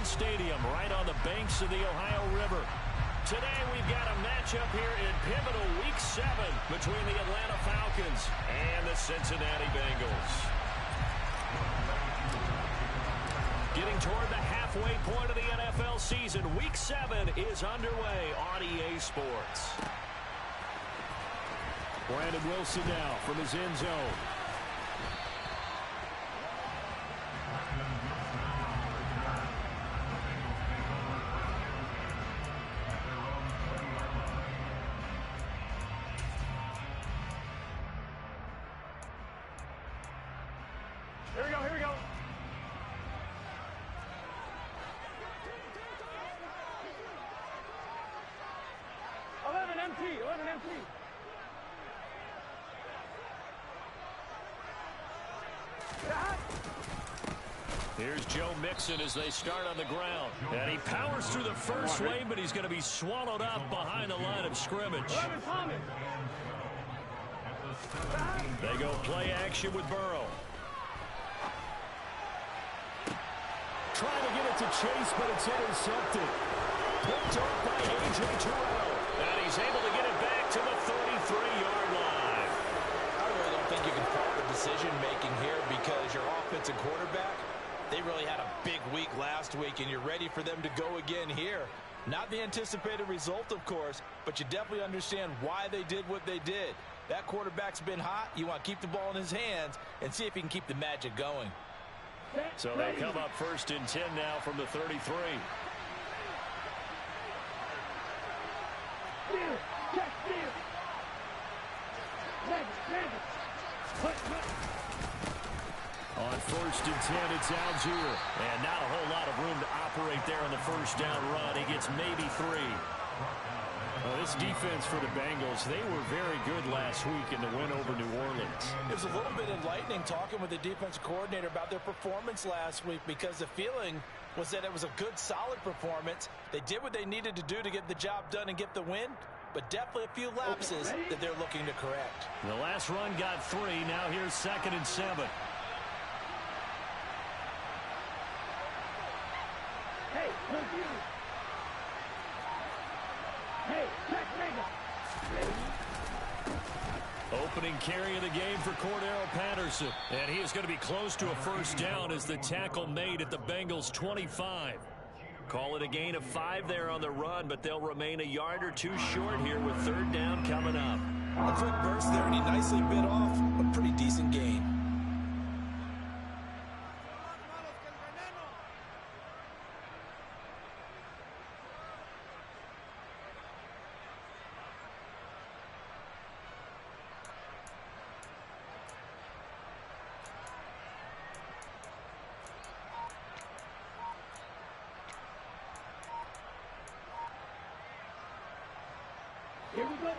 Stadium right on the banks of the Ohio River. Today we've got a matchup here in pivotal Week 7 between the Atlanta Falcons and the Cincinnati Bengals. Getting toward the halfway point of the NFL season, Week 7 is underway on EA Sports. Brandon Wilson now from his end zone. Here we go. 11 empty. Here's Joe Mixon as they start on the ground. And he powers through the first wave, but he's going to be swallowed up behind the line of scrimmage. They go play action with Burrow. Trying to get it to Chase, but it's intercepted. Picked up by A.J. Terrell. And he's able to get it back to the 33-yard line. I really don't think you can fault the decision-making here because your offensive quarterback, they really had a big week last week, and you're ready for them to go again here. Not the anticipated result, of course, but you definitely understand why they did what they did. That quarterback's been hot. You want to keep the ball in his hands and see if he can keep the magic going. So they'll come up 1st and 10 now from the 33. On 1st and 10, it's Algier. And not a whole lot of room to operate there on the first down run. He gets maybe 3. Well, this defense for the Bengals, they were very good last week in the win over New Orleans. It was a little bit enlightening talking with the defensive coordinator about their performance last week because the feeling was that it was a good, solid performance. They did what they needed to do to get the job done and get the win, but definitely a few lapses that they're looking to correct. The last run got 3. Now here's 2nd and 7. Hey, Opening carry of the game for Cordero Patterson. And he is going to be close to a first down as the tackle made at the Bengals' 25. Call it a gain of 5 there on the run, but they'll remain a yard or 2 short here with 3rd down coming up. A quick burst there, and he nicely bit off a pretty decent gain.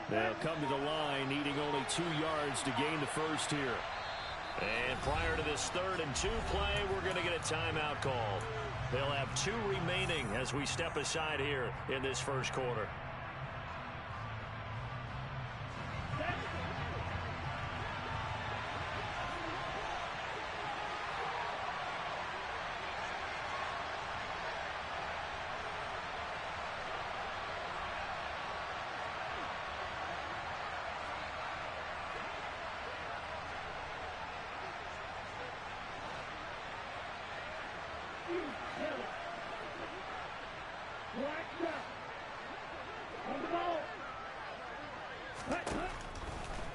They'll come to the line, needing only 2 yards to gain the first here. And prior to this 3rd and 2 play, we're going to get a timeout call. They'll have 2 remaining as we step aside here in this first quarter.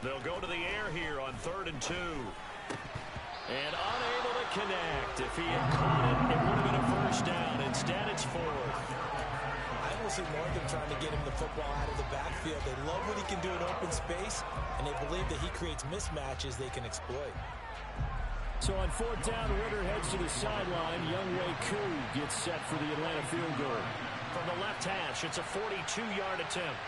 They'll go to the air here on 3rd and 2. And unable to connect. If he had caught it, it would have been a first down. Instead, it's 4th. I will see more of them trying to get him the football out of the backfield. They love what he can do in open space, and they believe that he creates mismatches they can exploit. So on 4th down, Ritter heads to the sideline. Younghoe Koo gets set for the Atlanta field goal. From the left hash, it's a 42-yard attempt.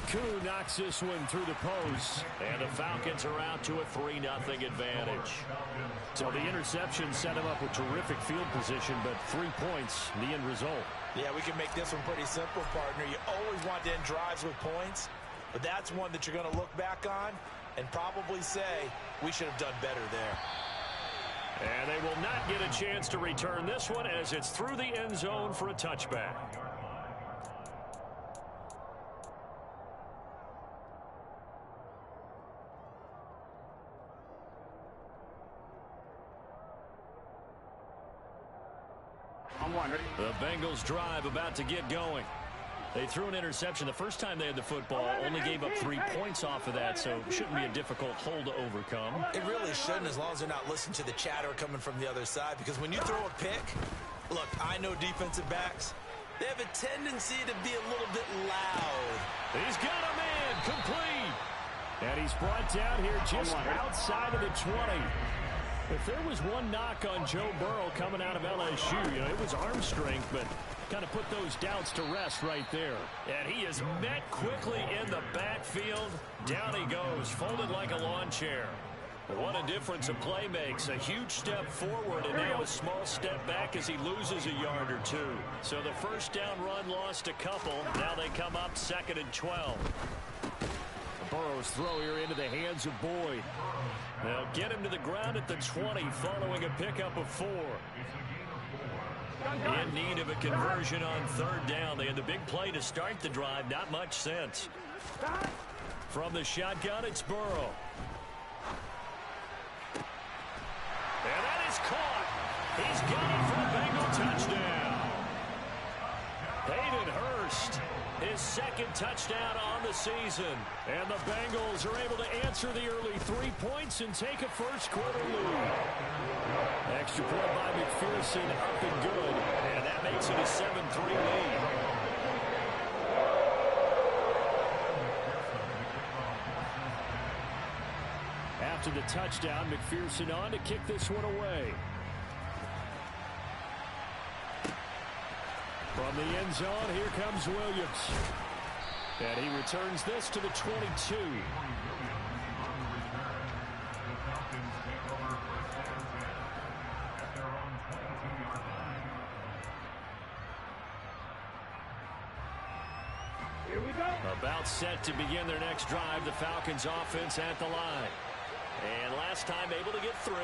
Koo knocks this one through the post. And the Falcons are out to a 3-0 advantage. So the interception set him up with terrific field position, but 3 points, the end result. Yeah, we can make this one pretty simple, partner. You always want to end drives with points, but that's one that you're going to look back on and probably say, we should have done better there. And they will not get a chance to return this one as it's through the end zone for a touchback. I'm one, ready? The Bengals drive about to get going. They threw an interception the first time they had the football, only gave up 3 points off of that, so it shouldn't be a difficult hole to overcome. It really shouldn't, as long as they're not listening to the chatter coming from the other side, because when you throw a pick, look, I know defensive backs, they have a tendency to be a little bit loud. He's got him in, complete. And he's brought down here just outside of the 20. If there was one knock on Joe Burrow coming out of LSU, it was arm strength, but kind of put those doubts to rest right there. And he is met quickly in the backfield. Down he goes, folded like a lawn chair. What a difference a play makes. A huge step forward and now a small step back as he loses a yard or two. So the first down run lost a couple. Now they come up 2nd and 12. Burrow's throw here into the hands of Boyd. They'll get him to the ground at the 20 following a pickup of 4. In need of a conversion on 3rd down. They had the big play to start the drive. Not much sense. From the shotgun, it's Burrow. And that is caught. He's got it for the Bengal touchdown. Hayden Hurst, his 2nd touchdown on the season. And the Bengals are able to answer the early 3 points and take a first-quarter lead. Extra point by McPherson, up and good. And that makes it a 7-3 lead. After the touchdown, McPherson on to kick this one away. From the end zone, here comes Williams. And he returns this to the 22. Here we go. About set to begin their next drive, the Falcons offense at the line. And last time able to get 3.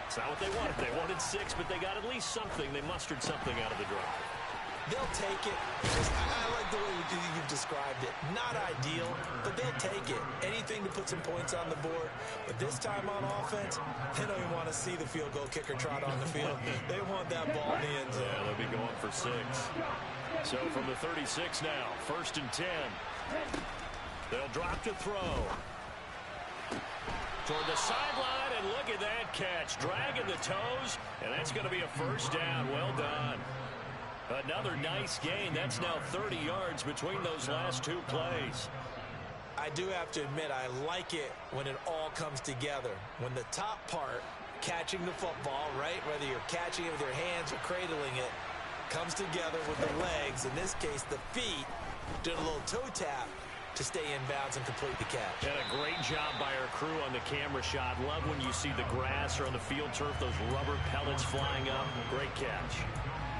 It's not what they wanted. They wanted 6, but they got at least something. They mustered something out of the drive. They'll take it. I like the way you've described it. Not ideal, but they'll take it. Anything to put some points on the board. But this time on offense, they don't even want to see the field goal kicker trot on the field. They want that ball in the end zone. Yeah, they'll be going for 6. So from the 36 now, 1st and 10. They'll drop to throw. Toward the sideline, and look at that catch. Dragging the toes, and that's going to be a first down. Well done. Another nice gain. That's now 30 yards between those last 2 plays. I do have to admit, I like it when it all comes together. When the top part, catching the football, right, whether you're catching it with your hands or cradling it, comes together with the legs, in this case the feet, doing a little toe tap to stay in bounds and complete the catch. And a great job by our crew on the camera shot. Love when you see the grass or on the field turf, those rubber pellets flying up. Great catch.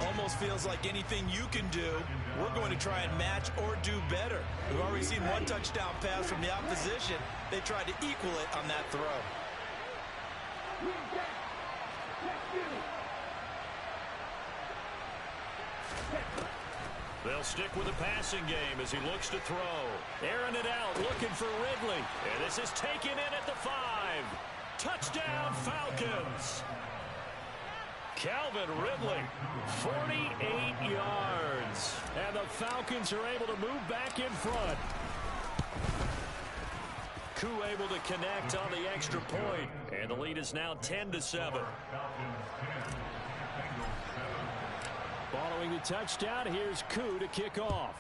Almost feels like anything you can do, we're going to try and match or do better. We've already seen 1 touchdown pass from the opposition. They tried to equal it on that throw. They'll stick with the passing game as he looks to throw. Airing it out, looking for Ridley. And this is taken in at the 5. Touchdown, Falcons. Calvin Ridley, 48 yards. And the Falcons are able to move back in front. Koo able to connect on the extra point. And the lead is now 10-7. Following the touchdown, here's Koo to kick off.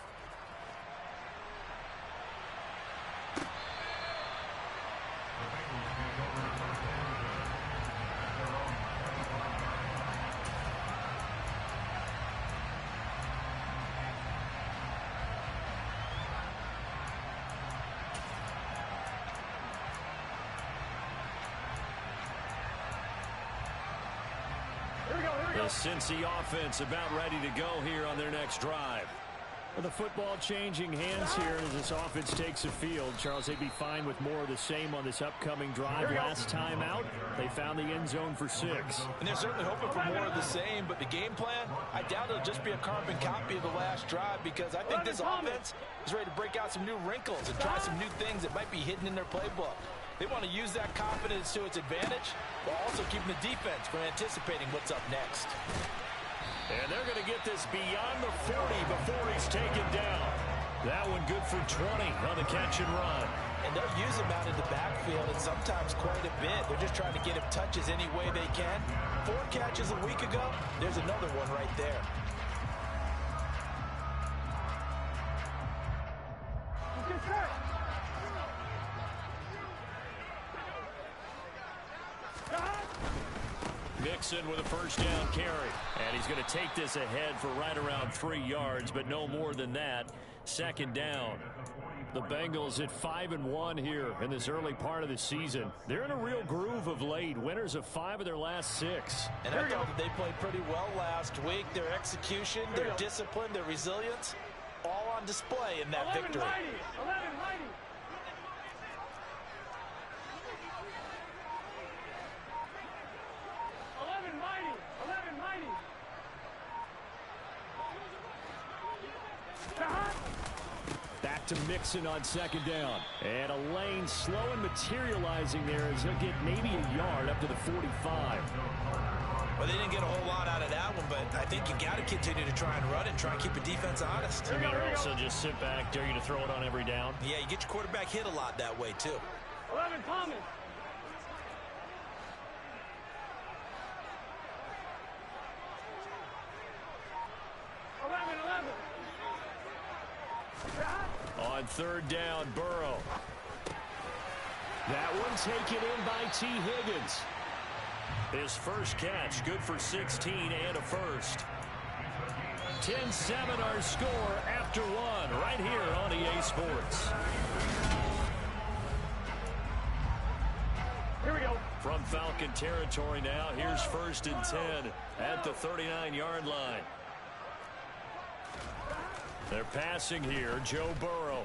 The Cincy offense about ready to go here on their next drive. The football changing hands here as this offense takes the field. Charles, they'd be fine with more of the same on this upcoming drive. Last time out, they found the end zone for 6. And they're certainly hoping for more of the same, but the game plan, I doubt it'll just be a carbon copy of the last drive, because I think this offense is ready to break out some new wrinkles and try some new things that might be hidden in their playbook. They want to use that confidence to its advantage, while also keeping the defense from anticipating what's up next. And they're going to get this beyond the 40 before he's taken down. That one good for 20 on the catch and run. And they'll use him out in the backfield, and sometimes quite a bit. They're just trying to get him touches any way they can. 4 catches a week ago. There's another one right there. Mixon with a first down carry. And he's going to take this ahead for right around 3 yards, but no more than that. Second down. The Bengals at 5-1 here in this early part of the season. They're in a real groove of late. Winners of 5 of their last 6. And I thought that they played pretty well last week. Their execution, their discipline, their resilience, all on display in that victory. 11 mighty. Back to Mixon on second down. And a lane slow and materializing there as he'll get maybe a yard up to the 45. Well, they didn't get a whole lot out of that one, but I think you got to continue to try and run and try and keep the defense honest. You mean also just sit back, dare you to throw it on every down? Yeah, you get your quarterback hit a lot that way, too. 11 Thomas. On third down, Burrow. That one taken in by T. Higgins. His first catch, good for 16 and a first. 10-7 our score after 1 right here on EA Sports. Here we go. From Falcon territory now, here's 1st and 10 at the 39-yard line. They're passing here. Joe Burrow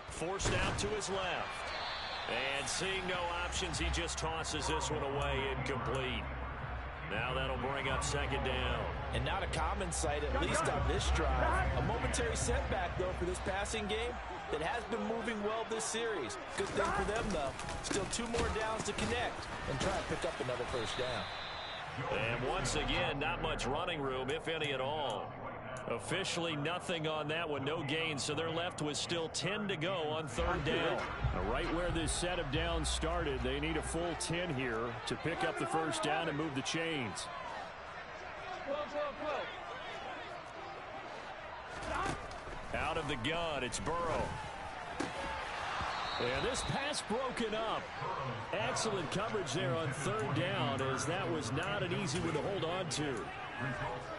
forced out to his left. And seeing no options, he just tosses this one away, incomplete. Now that'll bring up second down. And not a common sight, at least on this drive. A momentary setback, though, for this passing game that has been moving well this series. Good thing for them, though. Still 2 more downs to connect and try and pick up another first down. And once again, not much running room, if any at all. Officially nothing on that one, no gain, so they're left with still 10 to go on third down. Right where this set of downs started, they need a full 10 here to pick up the first down and move the chains. Out of the gun, it's Burrow. And this pass broken up. Excellent coverage there on third down, as that was not an easy one to hold on to.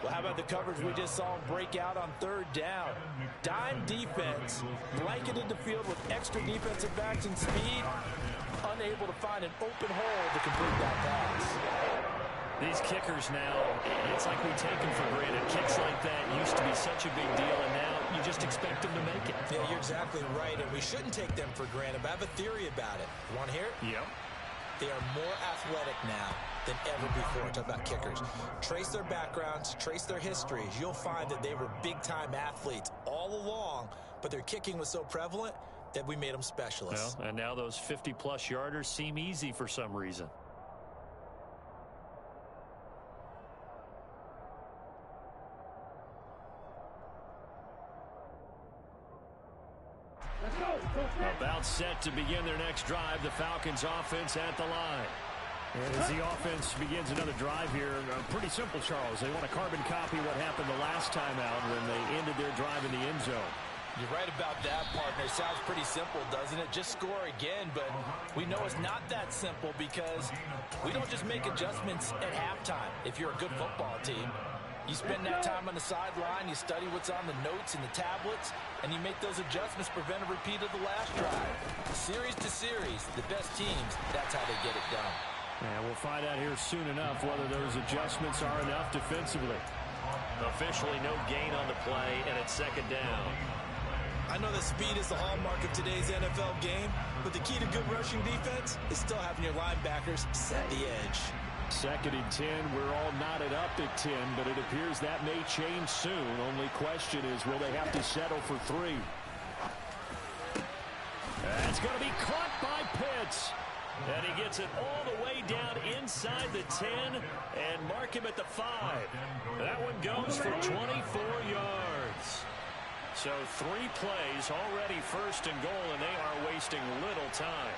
Well, how about the coverage we just saw break out on third down? Dime defense, blanketed the field with extra defensive backs and speed, unable to find an open hole to complete that pass. These kickers now, it's like we take them for granted. Kicks like that used to be such a big deal, and now you just expect them to make it. Yeah, you're exactly right, and we shouldn't take them for granted, but I have a theory about it. You want to hear it? Yep. They are more athletic now than ever before. Talk about kickers. Trace their backgrounds, trace their histories. You'll find that they were big-time athletes all along, but their kicking was so prevalent that we made them specialists. Well, and now those 50-plus yarders seem easy for some reason. About set to begin their next drive. The Falcons offense at the line. And as the offense begins another drive here, pretty simple, Charles. They want to carbon copy what happened the last time out when they ended their drive in the end zone. You're right about that, partner. Sounds pretty simple, doesn't it? Just score again, but we know it's not that simple because we don't just make adjustments at halftime if you're a good football team. You spend that time on the sideline, you study what's on the notes and the tablets, and you make those adjustments, prevent a repeat of the last drive. Series to series, the best teams, that's how they get it done. And we'll find out here soon enough whether those adjustments are enough defensively. Officially no gain on the play, and it's second down. I know that speed is the hallmark of today's NFL game, but the key to good rushing defense is still having your linebackers set the edge. Second and 10. We're all knotted up at 10, but it appears that may change soon. Only question is, will they have to settle for 3? That's going to be caught by Pitts. And he gets it all the way down inside the 10 and mark him at the 5. That one goes for 24 yards. So 3 plays already first and goal, and they are wasting little time.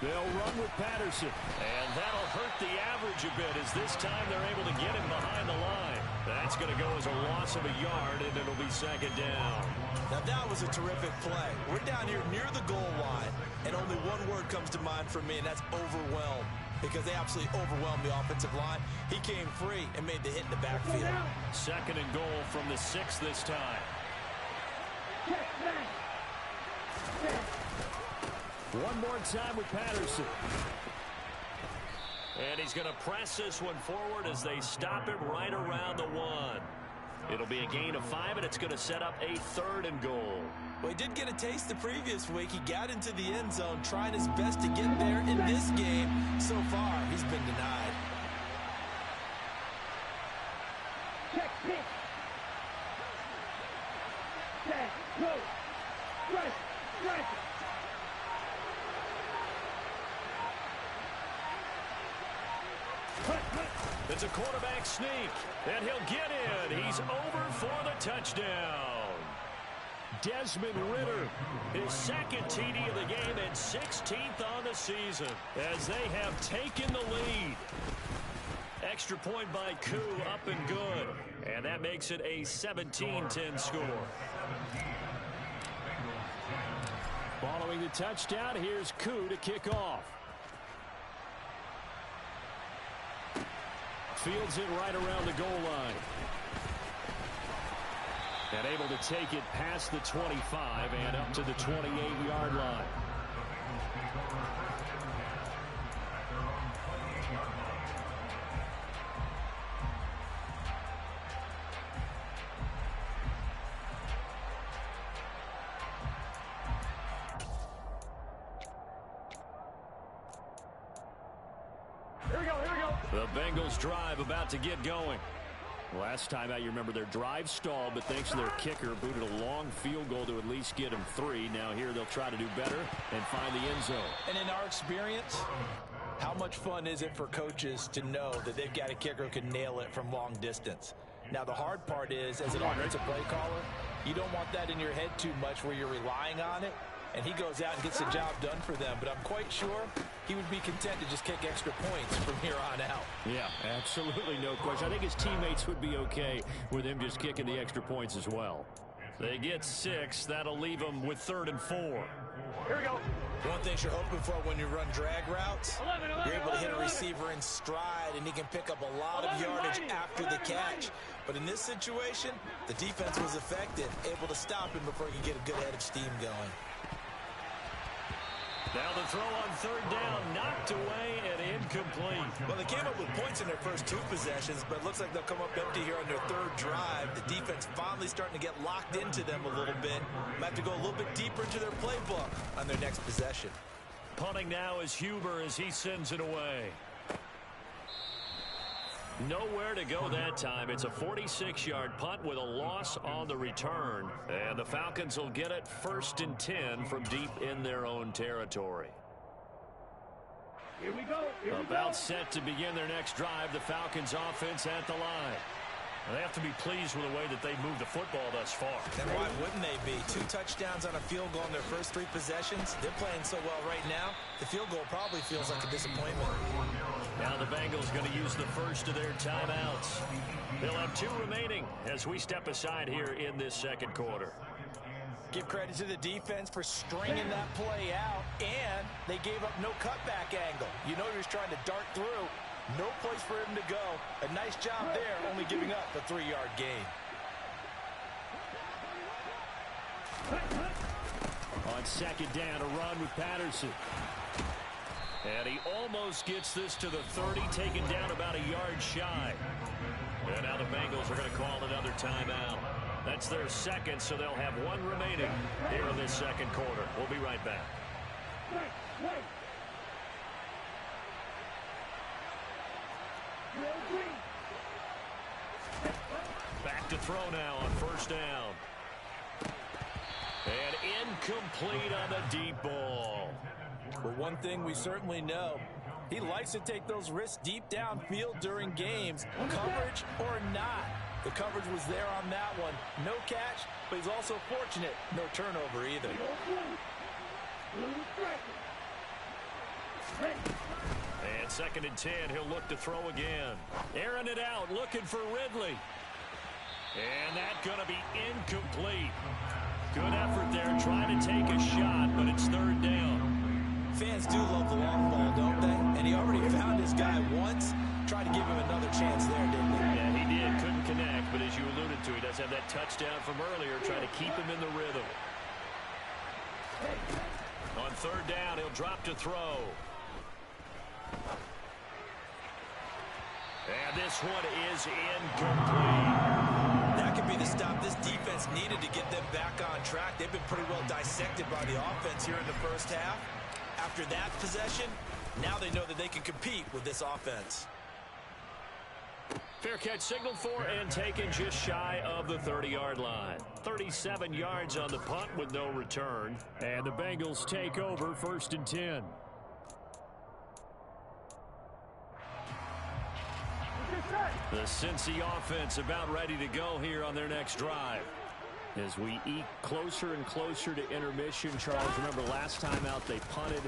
They'll run with Patterson. And that'll hurt the average a bit, as this time they're able to get him behind the line. That's going to go as a loss of a yard, and it'll be second down. Now that was a terrific play. We're down here near the goal line, and only one word comes to mind for me, and that's overwhelmed. Because they absolutely overwhelmed the offensive line. He came free and made the hit in the backfield. Second and goal from the 6 this time. One more time with Patterson. And he's going to press this one forward as they stop him right around the 1. It'll be a gain of 5, and it's going to set up a 3rd and goal. Well, he did get a taste the previous week. He got into the end zone, trying his best to get there in this game. So far, he's been denied. Check, pitch. Set, go. Strike, strike. It's a quarterback sneak, and he'll get in. He's over for the touchdown. Desmond Ridder, his second TD of the game and 16th on the season, as they have taken the lead. Extra point by Koo, up and good. And that makes it a 17-10 score. Following the touchdown, here's Koo to kick off. Fields it right around the goal line. And able to take it past the 25 and up to the 28-yard line. Here we go, here we go. The Bengals drive about to get going. Last time out, you remember their drive stalled, but thanks to their kicker, booted a long field goal to at least get them 3. Now here they'll try to do better and find the end zone. And in our experience, how much fun is it for coaches to know that they've got a kicker who can nail it from long distance? Now the hard part is, as an offensive play caller, you don't want that in your head too much where you're relying on it. And he goes out and gets the job done for them. But I'm quite sure he would be content to just kick extra points from here on out. Yeah, absolutely no question. I think his teammates would be okay with him just kicking the extra points as well. They get 6. That'll leave them with 3rd and 4. Here we go. One thing you're hoping for when you run drag routes, 11, you're able to hit a 11. receiver in stride, and he can pick up a lot of yardage after the catch. But in this situation, the defense was effective, able to stop him before he could get a good head of steam going. Now the throw on 3rd down, knocked away and incomplete. Well, they came up with points in their first 2 possessions, but it looks like they'll come up empty here on their 3rd drive. The defense finally starting to get locked into them a little bit. Might have to go a little bit deeper into their playbook on their next possession. Punting now is Huber as he sends it away. Nowhere to go that time. It's a 46-yard punt with a loss on the return. And the Falcons will get it 1st and 10 from deep in their own territory. Here we go. About set to begin their next drive, the Falcons offense at the line. They have to be pleased with the way that they've moved the football thus far. And why wouldn't they be? 2 touchdowns on a field goal in their first 3 possessions. They're playing so well right now, the field goal probably feels like a disappointment. Now the Bengals going to use the first of their timeouts. They'll have 2 remaining as we step aside here in this second quarter. Give credit to the defense for stringing that play out, and they gave up no cutback angle. You know he was trying to dart through. No place for him to go. A nice job there, only giving up a 3-yard gain. On 2nd down, a run with Patterson. And he almost gets this to the 30, taken down about a yard shy. And now the Bengals are going to call another timeout. That's their second, so they'll have one remaining here in this second quarter. We'll be right back. Back to throw now on first down. And incomplete on the deep ball. But one thing we certainly know, he likes to take those risks deep downfield during games, coverage or not. The coverage was there on that one. No catch, but he's also fortunate. No turnover either. And 2nd and 10, he'll look to throw again. Airing it out, looking for Ridley. And that's going to be incomplete. Good effort there, trying to take a shot, but it's 3rd down. Fans do love the long ball, don't they? And he already found his guy once. Tried to give him another chance there, didn't he? Yeah, he did. Couldn't connect, but as you alluded to, he does have that touchdown from earlier, trying to keep him in the rhythm. On 3rd down, he'll drop to throw. And this one is incomplete. That could be the stop this defense needed to get them back on track. They've been pretty well dissected by the offense here in the first half. After that possession, now they know that they can compete with this offense. Fair catch signaled for and taken just shy of the 30-yard line. 37 yards on the punt with no return. And the Bengals take over 1st and 10. The Cincy offense about ready to go here on their next drive. As we eke closer and closer to intermission, Charles, remember last time out they punted.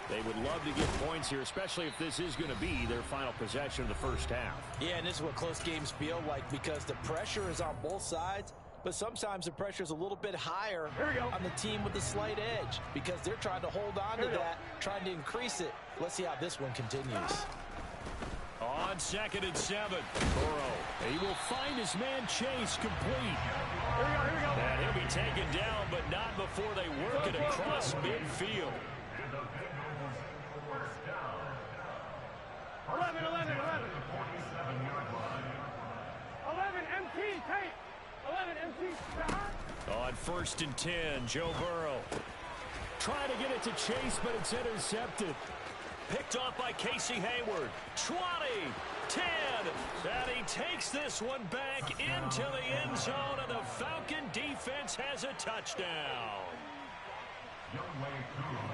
They would love to get points here, especially if this is going to be their final possession of the first half. Yeah, and this is what close games feel like because the pressure is on both sides, but sometimes the pressure is a little bit higher on the team with the slight edge because they're trying to hold on to that, trying to increase it. Let's see how this one continues. On 2nd and 7, Burrow. He will find his man Chase complete. Here we go. And he'll be taken down, but not before they work it across midfield. 11 MT, tight. 11 MT, stop. On 1st and 10, Joe Burrow. Trying to get it to Chase, but it's intercepted. Picked off by Casey Hayward. 20, 10, and he takes this one back into the end zone, and the Falcon defense has a touchdown.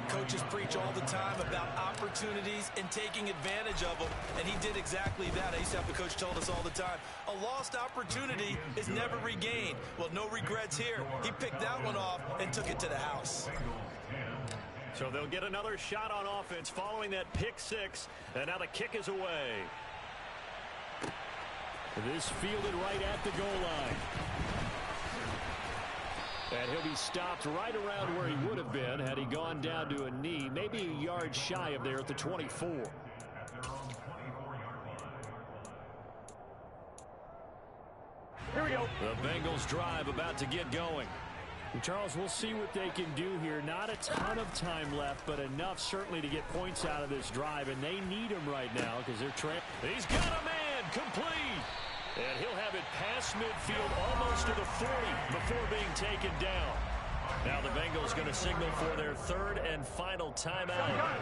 Coaches preach all the time about opportunities and taking advantage of them, and he did exactly that. I used to have the coach told us all the time, a lost opportunity is never regained. Well, no regrets here. He picked that one off and took it to the house. So they'll get another shot on offense following that pick 6, and now the kick is away. This fielded right at the goal line. And he'll be stopped right around where he would have been had he gone down to a knee, maybe a yard shy of there at the 24. Here we go. The Bengals drive about to get going. And Charles, we'll see what they can do here. Not a ton of time left, but enough certainly to get points out of this drive, and they need him right now because they're trapped. He's got a man complete. And he'll have it past midfield almost to the 40 before being taken down. Now the Bengals going to signal for their 3rd and final timeout.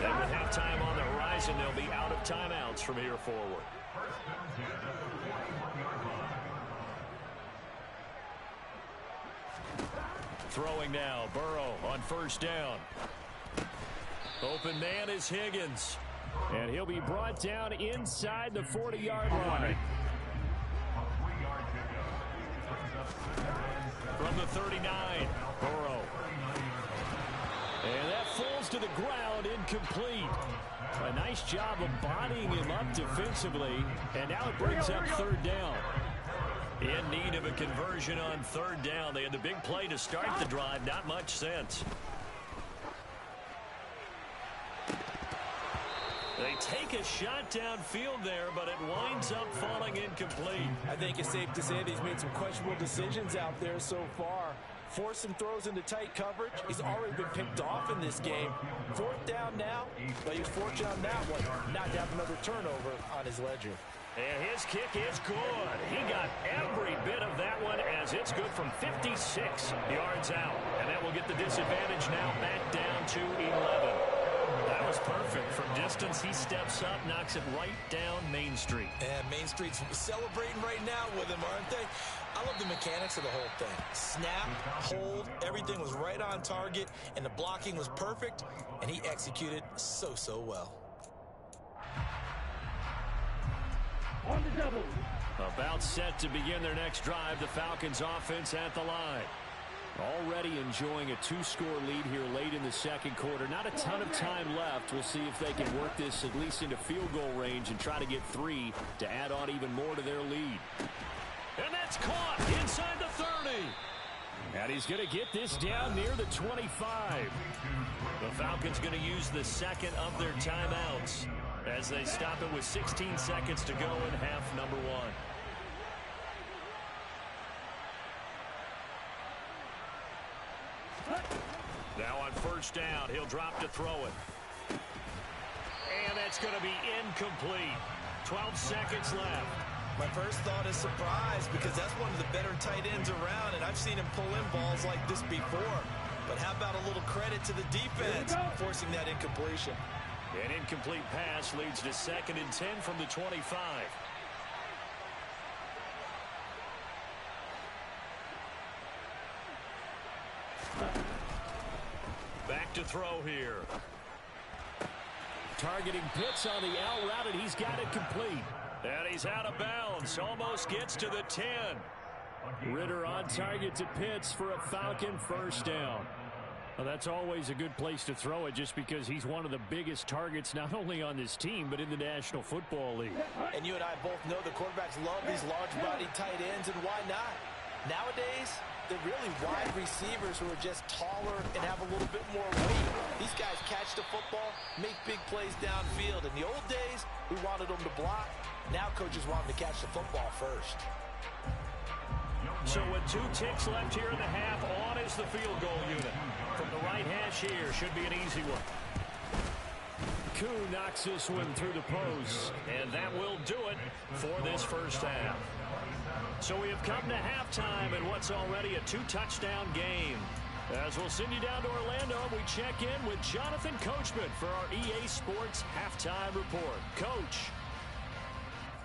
And with halftime on the horizon, they'll be out of timeouts from here forward. Throwing now, Burrow on 1st down. Open man is Higgins. And he'll be brought down inside the 40-yard line. From the 39, Burrow. And that falls to the ground, incomplete. A nice job of bodying him up defensively. And now it brings up 3rd down. In need of a conversion on 3rd down. They had the big play to start the drive. Not much sense. They take a shot downfield there, but it winds up falling incomplete. I think it's safe to say that he's made some questionable decisions out there so far. force some throws into tight coverage. He's already been picked off in this game. 4th down now, but he was fortunate on that one not to have another turnover on his ledger. And his kick is good. He got every bit of that one as it's good from 56 yards out. And that will get the disadvantage now back down to 11. That was perfect. From distance, he steps up, knocks it right down Main Street. And Main Street's celebrating right now with him, aren't they? I love the mechanics of the whole thing. Snap, hold, everything was right on target, and the blocking was perfect, and he executed so well. On the double. About set to begin their next drive, the Falcons offense at the line. Already enjoying a 2-score lead here late in the second quarter. Not a ton of time left. We'll see if they can work this at least into field goal range and try to get 3 to add on even more to their lead. And that's caught inside the 30. And he's going to get this down near the 25. The Falcons going to use the second of their timeouts as they stop it with 16 seconds to go in half number 1. Now on first down, he'll drop to throw it. And that's going to be incomplete. 12 seconds left. My first thought is surprise because that's one of the better tight ends around, and I've seen him pull in balls like this before. But how about a little credit to the defense forcing that incompletion? An incomplete pass leads to 2nd and 10 from the 25. Back to throw here. Targeting Pitts on the out route, and he's got it complete. And he's out of bounds. Almost gets to the 10. Ritter on target to Pitts for a Falcon first down. Well, that's always a good place to throw it just because he's one of the biggest targets not only on this team but in the National Football League. And you and I both know the quarterbacks love these large-bodied tight ends, and why not? Nowadays, they're really wide receivers who are just taller and have a little bit more weight. These guys catch the football, make big plays downfield. In the old days, we wanted them to block. Now coaches want them to catch the football first. So with 2 ticks left here in the half, on is the field goal unit. From the right hash here, should be an easy one. Koo knocks this one through the post, and that will do it for this first half. So we have come to halftime in what's already a 2-touchdown game. As we'll send you down to Orlando, we check in with Jonathan Coachman for our EA Sports Halftime Report. Coach.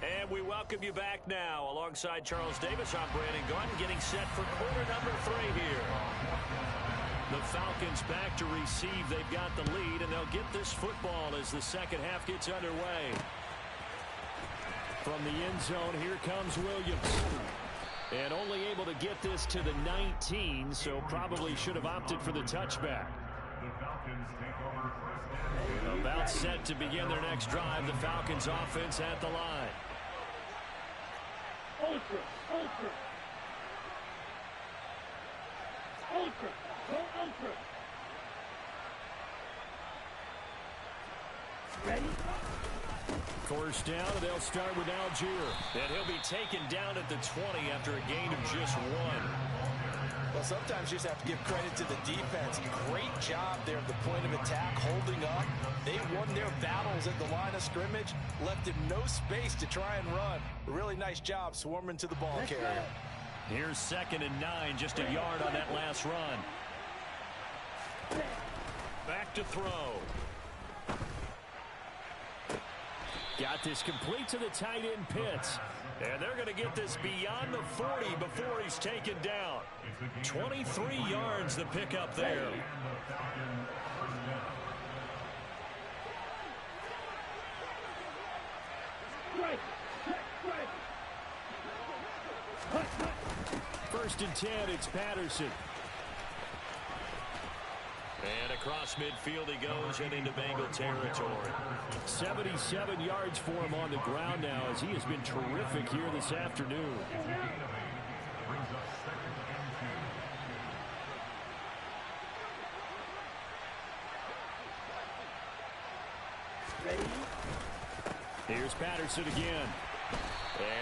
And we welcome you back now. Alongside Charles Davis, I'm Brandon Gordon, getting set for quarter number 3 here. The Falcons back to receive. They've got the lead, and they'll get this football as the second half gets underway. From the end zone, here comes Williams. And only able to get this to the 19, so probably should have opted for the touchback. About set to begin their next drive, the Falcons offense at the line. Ultra. Go ultra. Ready? First down, and they'll start with Algier. And he'll be taken down at the 20 after a gain of just 1. Well, sometimes you just have to give credit to the defense. Great job there at the point of attack, holding up. They won their battles at the line of scrimmage, left him no space to try and run. Really nice job swarming to the ball carrier. Here's 2nd and 9, just a yard on that last run. Back to throw. Got this complete to the tight end Pitts. And they're going to get this beyond the 40 before he's taken down. 23 yards the pickup there. First and 10, it's Patterson. And across midfield he goes and into Bengal territory. 77 yards for him on the ground now as he has been terrific here this afternoon. Here's Patterson again.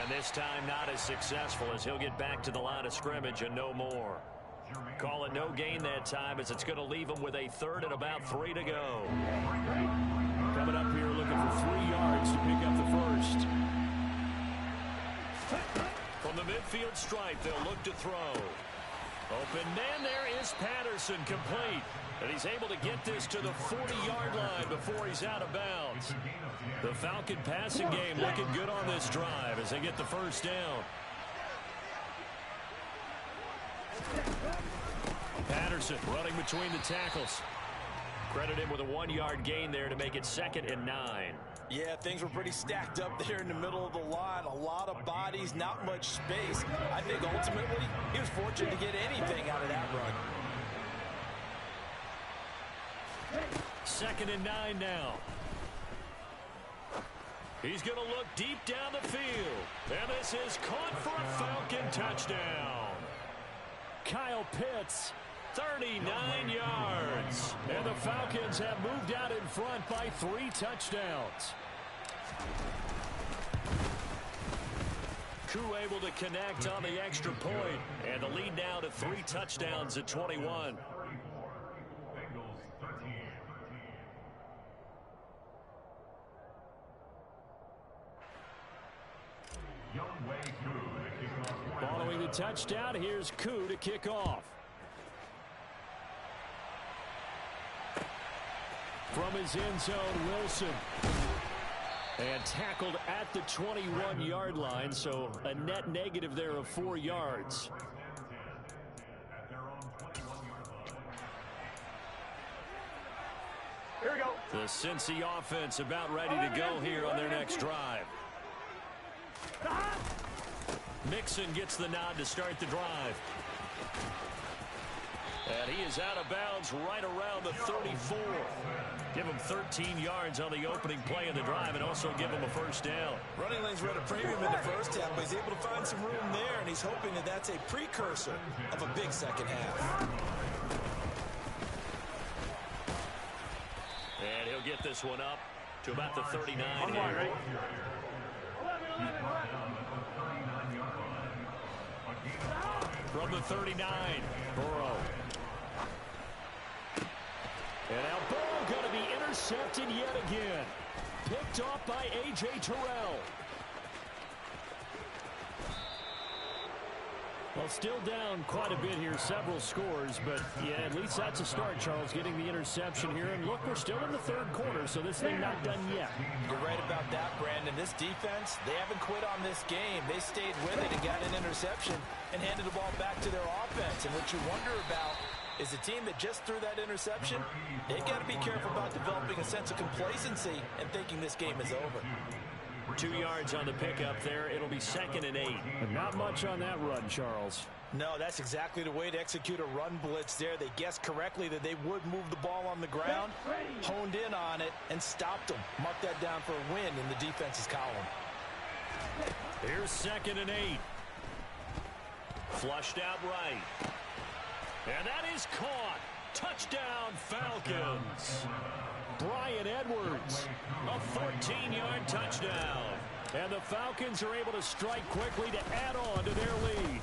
And this time not as successful as he'll get back to the line of scrimmage and no more. Call it no gain that time as it's going to leave them with a third and about 3 to go. Coming up here looking for 3 yards to pick up the first. From the midfield stripe, they'll look to throw. Open man, there is Patterson, complete. And he's able to get this to the 40-yard line before he's out of bounds. The Falcon passing game looking good on this drive as they get the first down. Patterson running between the tackles. Credit him with a 1-yard gain there to make it 2nd and 9. Yeah, things were pretty stacked up there in the middle of the line. A lot of bodies, not much space. I think ultimately he was fortunate to get anything out of that run. 2nd and 9 now. He's going to look deep down the field. And this is caught for a Falcon touchdown. Kyle Pitts, 39 yards. And the Falcons have moved out in front by 3 touchdowns. Koo able to connect on the extra point. And the lead now to 3 touchdowns at 21. Following the touchdown, here's Koo to kick off. From his end zone, Wilson. And tackled at the 21-yard line, so a net negative there of 4 yards. Here we go. The Cincy offense about ready to go here on their next drive. Mixon gets the nod to start the drive. And he is out of bounds right around the 34. Give him 13 yards on the opening play of the drive and also give him a first down. Running lanes were at a premium in the first half, but he's able to find some room there, and he's hoping that that's a precursor of a big second half. And he'll get this one up to about the 39 here. From the 39, Burrow. And now ball going to be intercepted yet again. Picked off by A.J. Terrell. Well, still down quite a bit here, several scores, but yeah, at least that's a start, Charles, getting the interception here. And look, we're still in the 3rd quarter, so this thing not done yet. You're right about that, Brandon. This defense, they haven't quit on this game. They stayed with it and got an interception and handed the ball back to their offense. And what you wonder about is a team that just threw that interception, they got to be careful about developing a sense of complacency and thinking this game is over. 2 yards on the pickup there. It'll be 2nd and 8. But not much on that run, Charles. No, that's exactly the way to execute a run blitz there. They guessed correctly that they would move the ball on the ground, honed in on it, and stopped them. Mark that down for a win in the defense's column. Here's 2nd and 8. Flushed out right. And that is caught. Touchdown, Falcons. Bryan Edwards. A 14-yard touchdown. And the Falcons are able to strike quickly to add on to their lead.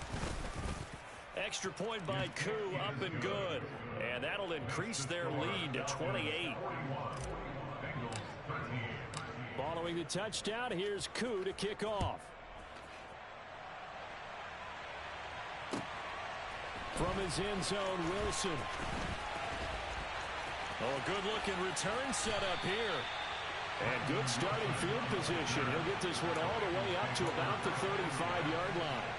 Extra point by Koo, up and good. And that'll increase their lead to 28. Following the touchdown, here's Koo to kick off. From his end zone, Wilson. Oh, good-looking return set up here. And good starting field position. He'll get this one all the way up to about the 35-yard line.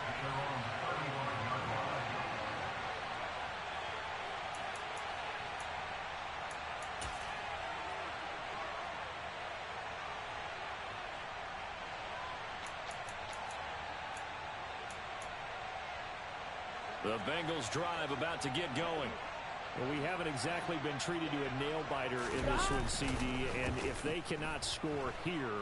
The Bengals drive about to get going. Well, we haven't exactly been treated to a nail-biter in this one, CD, and if they cannot score here,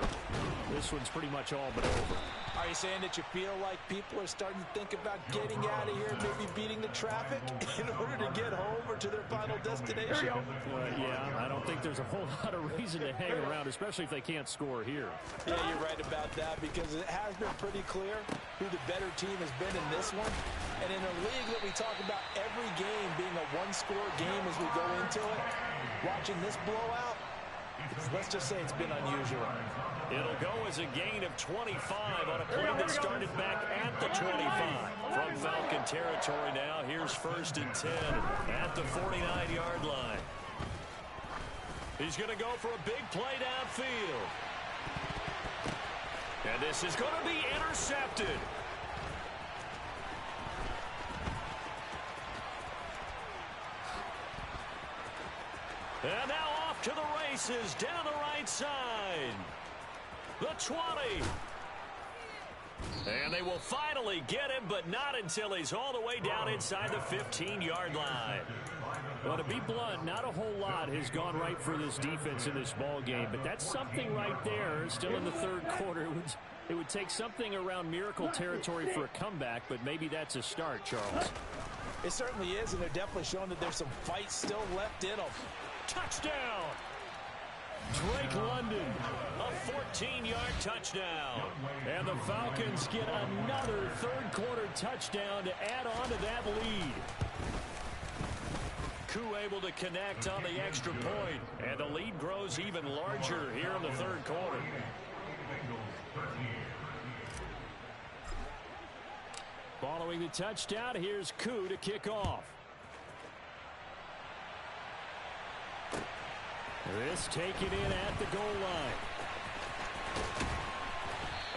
this one's pretty much all but over. Are you saying that you feel like people are starting to think about getting out of here and maybe beating the traffic in order to get home or to their final destination? Yeah, I don't think there's a whole lot of reason to hang around, especially if they can't score here. Yeah, you're right about that because it has been pretty clear who the better team has been in this one. And in a league that we talk about every game being a one-score game as we go into it, watching this blowout, let's just say it's been unusual. It'll go as a gain of 25 on a play that started back at the 25. From Falcon territory now, here's 1st and 10 at the 49-yard line. He's going to go for a big play downfield. And this is going to be intercepted. And now off to the races down the right side. The 20. And they will finally get him, but not until he's all the way down inside the 15-yard line. Well, to be blunt, not a whole lot has gone right for this defense in this ball game, but that's something right there. Still in the third quarter. It would take something around miracle territory for a comeback, but maybe that's a start, Charles. It certainly is, and they're definitely showing that there's some fight still left in them. Touchdown! Drake London, a 14-yard touchdown. And the Falcons get another third-quarter touchdown to add on to that lead. Koo able to connect on the extra point, and the lead grows even larger here in the third quarter. Following the touchdown, here's Koo to kick off. This taken in at the goal line.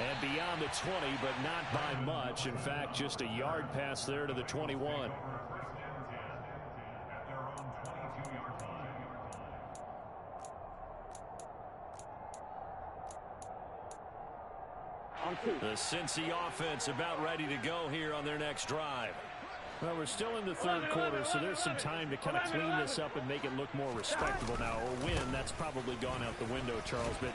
And beyond the 20, but not by much. In fact, just a yard pass there to the 21. The Cincy offense about ready to go here on their next drive. Well, we're still in the third quarter, so there's some time to kind of clean this up and make it look more respectable now. A win, that's probably gone out the window, Charles. But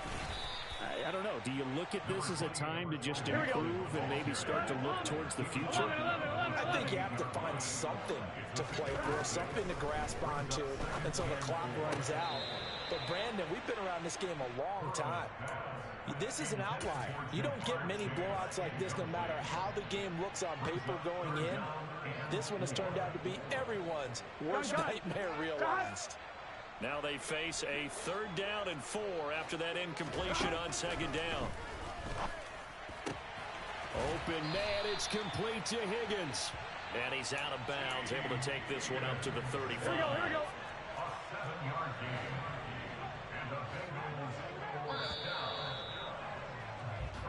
I don't know. Do you look at this as a time to just improve and maybe start to look towards the future? I think you have to find something to play for, something to grasp onto until the clock runs out. But, Brandon, we've been around this game a long time. This is an outlier. You don't get many blowouts like this no matter how the game looks on paper going in. This one has turned out to be everyone's worst nightmare realized. Now they face a 3rd down and 4 after that incompletion on 2nd down. Open man, it's complete to Higgins. And he's out of bounds, able to take this one up to the 35. Here we go.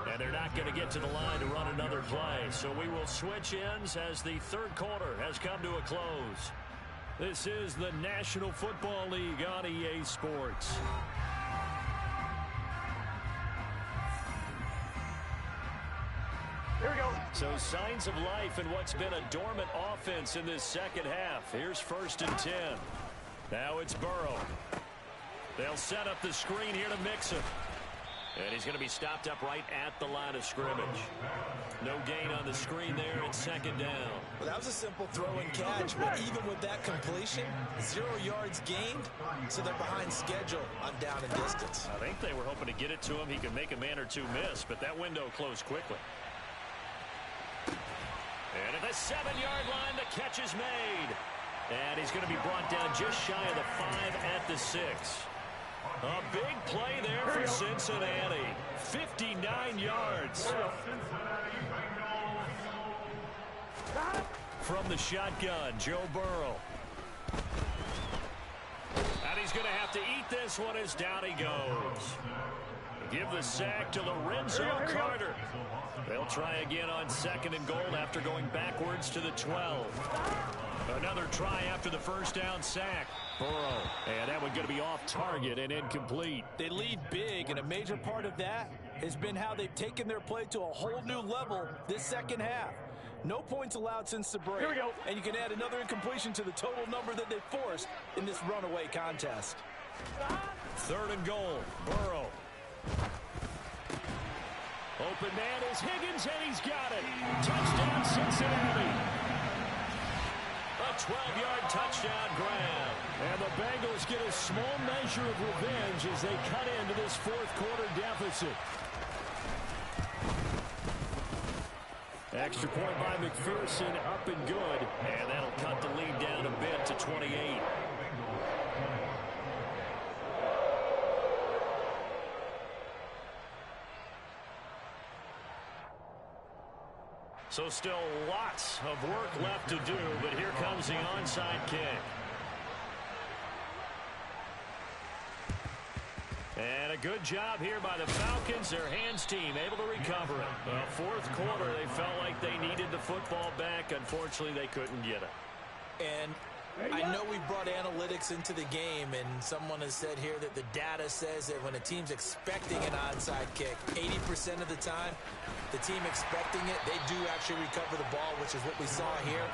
And they're not going to get to the line to run another play. So we will switch ends as the third quarter has come to a close. This is the National Football League on EA Sports. Here we go. So signs of life in what's been a dormant offense in this second half. Here's 1st and 10. Now it's Burrow. They'll set up the screen here to mix him. And he's going to be stopped up right at the line of scrimmage. No gain on the screen there at 2nd down. Well, that was a simple throw and catch, but even with that completion, 0 yards gained, so they're behind schedule on down and distance. I think they were hoping to get it to him. He could make a man or two miss, but that window closed quickly. And at the 7-yard line, the catch is made. And he's going to be brought down just shy of the 5 at the 6. A big play there for Cincinnati. 59 yards. From the shotgun, Joe Burrow. And he's going to have to eat this one as down he goes. Give the sack to Lorenzo Carter. They'll try again on 2nd and goal after going backwards to the 12. Another try after the 1st down sack. Burrow, and that one going to be off target and incomplete. They lead big, and a major part of that has been how they've taken their play to a whole new level this second half. No points allowed since the break. Here we go. And you can add another incompletion to the total number that they forced in this runaway contest. 3rd and goal. Burrow. open man is Higgins, and he's got it. Touchdown, Cincinnati. A 12-yard touchdown grab. And the Bengals get a small measure of revenge as they cut into this fourth quarter deficit. Extra point by McPherson, up and good. And that'll cut the lead down a bit to 28. So still lots of work left to do, but here comes the onside kick. And a good job here by the Falcons. Their hands team able to recover it. Well, fourth quarter, they felt like they needed the football back. Unfortunately, they couldn't get it. And I know we brought analytics into the game, and someone has said here that the data says that when a team's expecting an onside kick, 80% of the time, the team expecting it, they do actually recover the ball, which is what we saw here.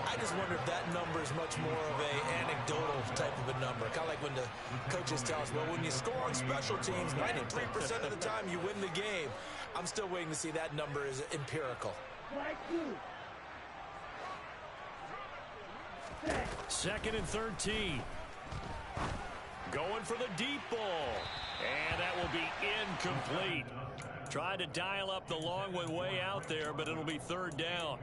I just wonder if that number is much more of a anecdotal type of a number. Kind of like when the coaches tell us, well, when you score on special teams, 93% of the time you win the game. I'm still waiting to see that number is empirical. Second and 13. Going for the deep ball. And that will be incomplete. Tried to dial up the long one way out there, but it'll be third down.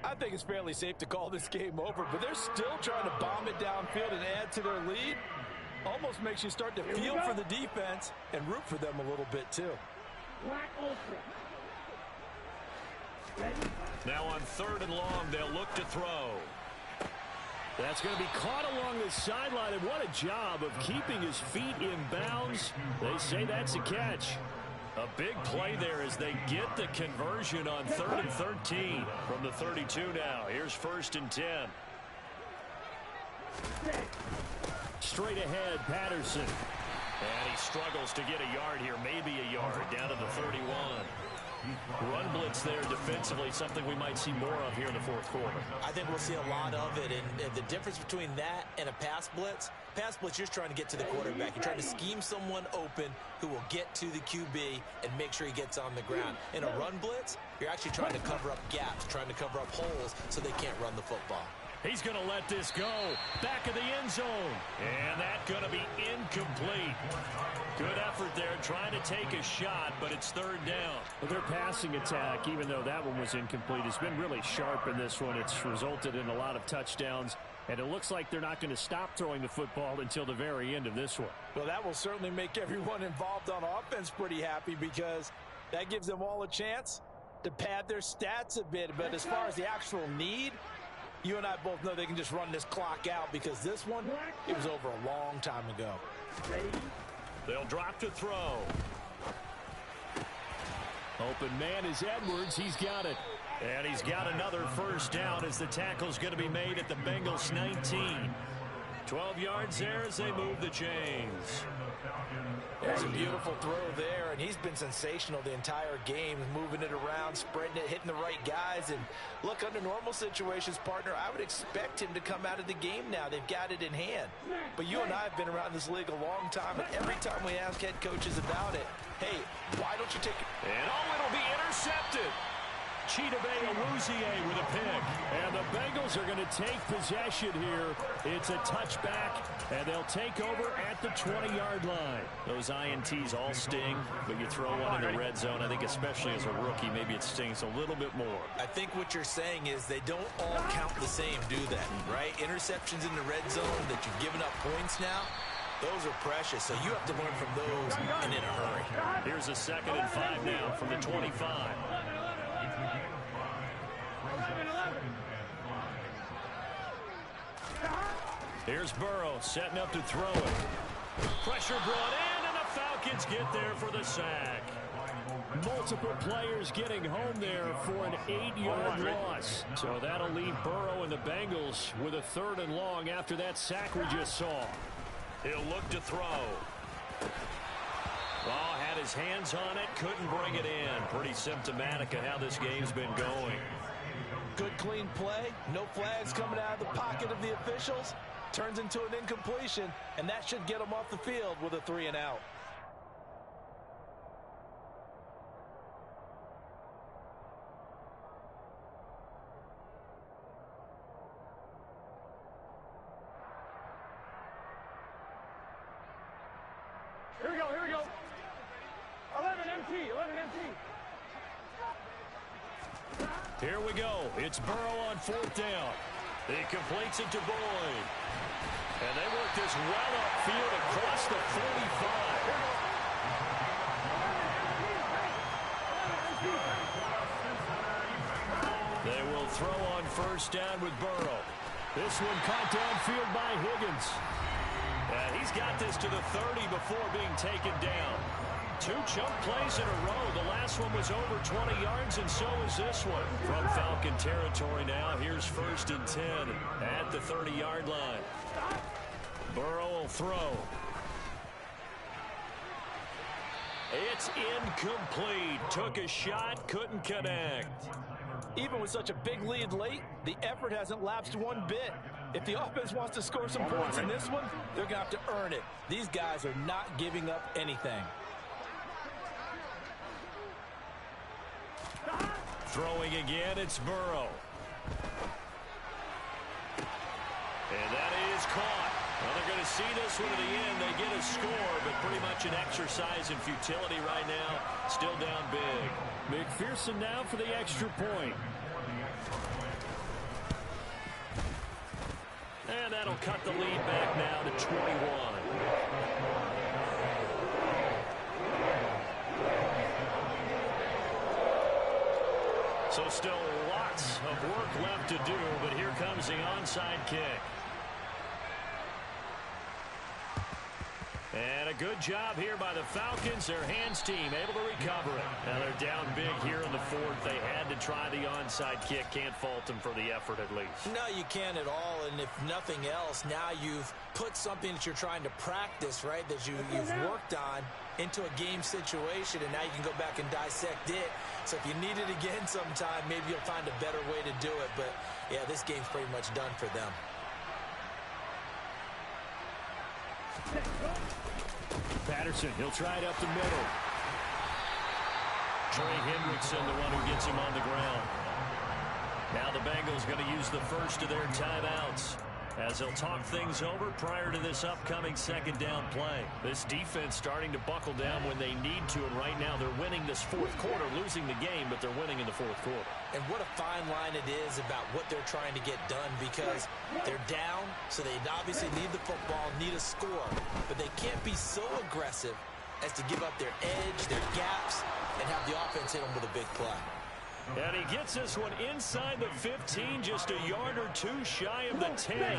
I think it's fairly safe to call this game over, but they're still trying to bomb it downfield and add to their lead. Almost makes you start to feel for the defense and root for them a little bit too. Now on third and long, they'll look to throw. That's going to be caught along the sideline, and what a job of keeping his feet in bounds. They say that's a catch. A big play there as they get the conversion on third and 13 from the 32 now. Here's first and 10. Straight ahead, Patterson. And he struggles to get a yard here, maybe a yard, down to the 31. Run blitz there defensively, something we might see more of here in the fourth quarter. I think we'll see a lot of it, and the difference between that and a pass blitz, you're trying to get to the quarterback. You're trying to scheme someone open who will get to the QB and make sure he gets on the ground. In a run blitz, you're actually trying to cover up gaps, trying to cover up holes so they can't run the football. He's going to let this go. Back of the end zone. And that's going to be incomplete. Good effort there, trying to take a shot, but it's third down. Well, their passing attack, even though that one was incomplete, has been really sharp in this one. It's resulted in a lot of touchdowns, and it looks like they're not going to stop throwing the football until the very end of this one. Well, that will certainly make everyone involved on offense pretty happy because that gives them all a chance to pad their stats a bit. But as far as the actual need, you and I both know they can just run this clock out because this one, it was over a long time ago. They'll drop to throw. Open man is Edwards. He's got it. And he's got another first down as the tackle's going to be made at the Bengals 19. 12 yards there as they move the chains. There's a beautiful throw there, and he's been sensational the entire game, moving it around, spreading it, hitting the right guys. And look, under normal situations, partner, I would expect him to come out of the game now. They've got it in hand. But you and I have been around this league a long time, and every time we ask head coaches about it, hey, why don't you take it? And it'll be intercepted. Chidobe with a pick. And the Bengals are going to take possession here. It's a touchback, and they'll take over at the 20-yard line. Those INTs all sting, but you throw one in the red zone, I think especially as a rookie, maybe it stings a little bit more. I think what you're saying is they don't all count the same, do they? Right? Interceptions in the red zone that you've given up points now, those are precious, so you have to learn from those and in a hurry. Here's a 2nd and 5 now from the 25. Here's Burrow setting up to throw it. Pressure brought in, and the Falcons get there for the sack. Multiple players getting home there for an 8-yard loss. So that'll leave Burrow and the Bengals with a 3rd and long after that sack we just saw. He'll look to throw. Oh, had his hands on it, couldn't bring it in. Pretty symptomatic of how this game's been going. Good clean play, no flags coming out of the pocket of the officials. Turns into an incompletion, and that should get them off the field with a 3 and out. Here we go, here we go. 11 MT, 11 MT. Here we go. It's Burrow on 4th down. He completes it to Boyd. And they work this well upfield across the 45. They will throw on 1st down with Burrow. This one caught downfield by Higgins. And he's got this to the 30 before being taken down. 2 chunk plays in a row. The last one was over 20 yards, and so is this one. From Falcon territory now, here's 1st and 10 at the 30-yard line. Burrow will throw. It's incomplete. Took a shot, couldn't connect. Even with such a big lead late, the effort hasn't lapsed one bit. If the offense wants to score some points in this one, they're going to have to earn it. These guys are not giving up anything. Throwing again, it's Burrow. And that is caught. Well, they're going to see this one to the end. They get a score, but pretty much an exercise in futility right now. Still down big. McPherson now for the extra point. And that'll cut the lead back now to 21. So still lots of work left to do, but here comes the onside kick. And a good job here by the Falcons. Their hands team able to recover it. Now they're down big here in the 4th. They had to try the onside kick. Can't fault them for the effort at least. No, you can't at all. And if nothing else, now you've put something that you're trying to practice, right, that you've worked on into a game situation, and now you can go back and dissect it. So if you need it again sometime, maybe you'll find a better way to do it. But, yeah, this game's pretty much done for them. Patterson, he'll try it up the middle. Trey Hendrickson, the one who gets him on the ground. Now the Bengals going to use the first of their timeouts as they'll talk things over prior to this upcoming 2nd down play. This defense starting to buckle down when they need to, and right now they're winning this 4th quarter, losing the game, but they're winning in the 4th quarter. And what a fine line it is about what they're trying to get done, because they're down, so they obviously need the football, need a score, but they can't be so aggressive as to give up their edge, their gaps, and have the offense hit them with a big play. And he gets this one inside the 15, just a yard or 2 shy of the 10.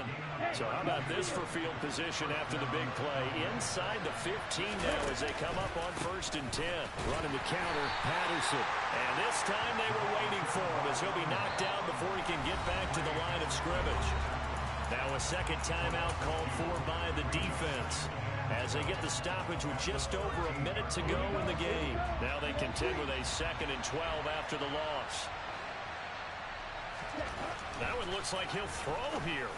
So how about this for field position after the big play? Inside the 15 now as they come up on 1st and 10. Running the counter, Patterson. And this time they were waiting for him as he'll be knocked down before he can get back to the line of scrimmage. Now a 2nd timeout called for by the defense as they get the stoppage with just over a minute to go in the game. Now they contend with a 2nd and 12 after the loss. That one looks like he'll throw here.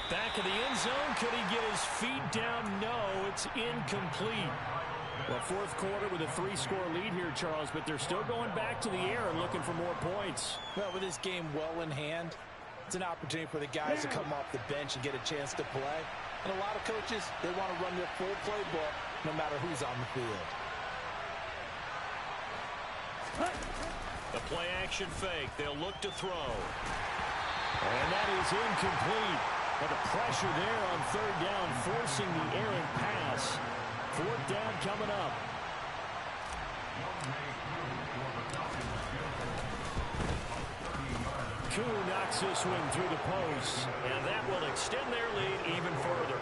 Back of the end zone. Could he get his feet down? No, it's incomplete. Well, 4th quarter with a 3-score lead here, Charles, but they're still going back to the air and looking for more points. Well, with this game well in hand, it's an opportunity for the guys to come off the bench and get a chance to play. And a lot of coaches, they want to run their full playbook no matter who's on the field. The play-action fake. They'll look to throw. And that is incomplete. But the pressure there on 3rd down, forcing the errant pass. 4th down coming up. Koo knocks this one through the post, and that will extend their lead even further.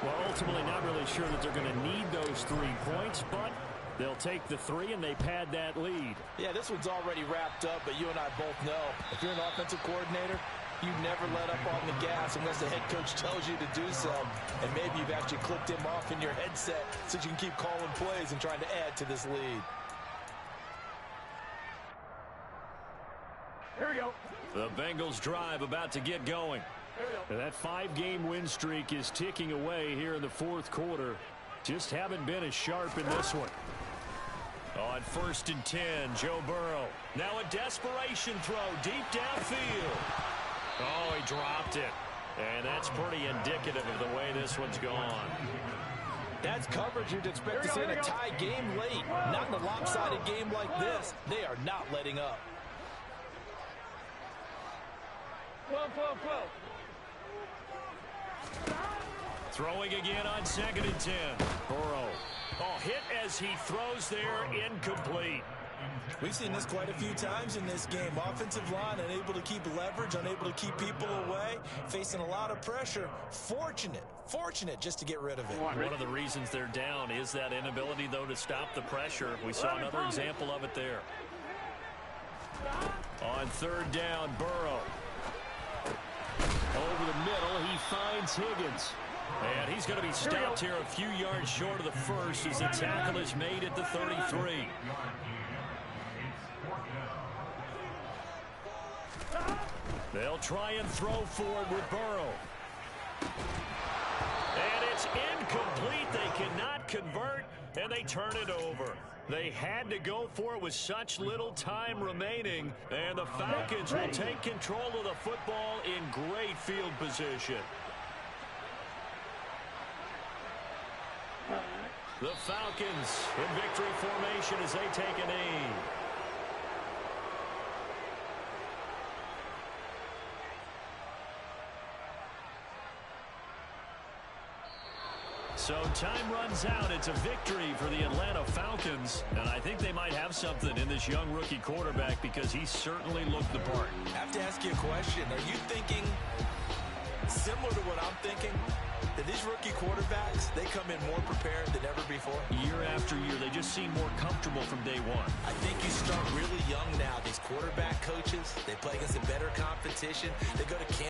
Well, ultimately not really sure that they're going to need those 3 points, but they'll take the 3 and they pad that lead. Yeah, this one's already wrapped up, but you and I both know if you're an offensive coordinator, you never let up on the gas unless the head coach tells you to do so. And maybe you've actually clicked him off in your headset so you can keep calling plays and trying to add to this lead. Here we go. The Bengals drive about to get going. That 5-game win streak is ticking away here in the 4th quarter. Just haven't been as sharp in this one. On 1st and 10, Joe Burrow. Now a desperation throw deep downfield. Oh, he dropped it. And that's pretty indicative of the way this one's gone. That's coverage you'd expect to see in a tie game late. Not in a lopsided game like this. They are not letting up. 12. Throwing again on 2nd and 10. Burrow. Oh, hit as he throws there, incomplete. We've seen this quite a few times in this game. Offensive line unable to keep leverage, unable to keep people away, facing a lot of pressure. Fortunate just to get rid of it. One of the reasons they're down is that inability, though, to stop the pressure. We saw another example of it there. On 3rd down, Burrow. Over the middle, he finds Higgins. And he's going to be stopped here a few yards short of the first as the tackle is made at the 33. They'll try and throw forward with Burrow. And it's incomplete. They cannot convert, and they turn it over. They had to go for it with such little time remaining, and the Falcons will take control of the football in great field position. The Falcons in victory formation as they take a knee. So time runs out. It's a victory for the Atlanta Falcons. And I think they might have something in this young rookie quarterback because he certainly looked the part. I have to ask you a question. Are you thinking similar to what I'm thinking? That these rookie quarterbacks, they come in more prepared than ever before? Year after year, they just seem more comfortable from day one. I think you start really young now. These quarterback coaches, they play against a better competition. They go to camp.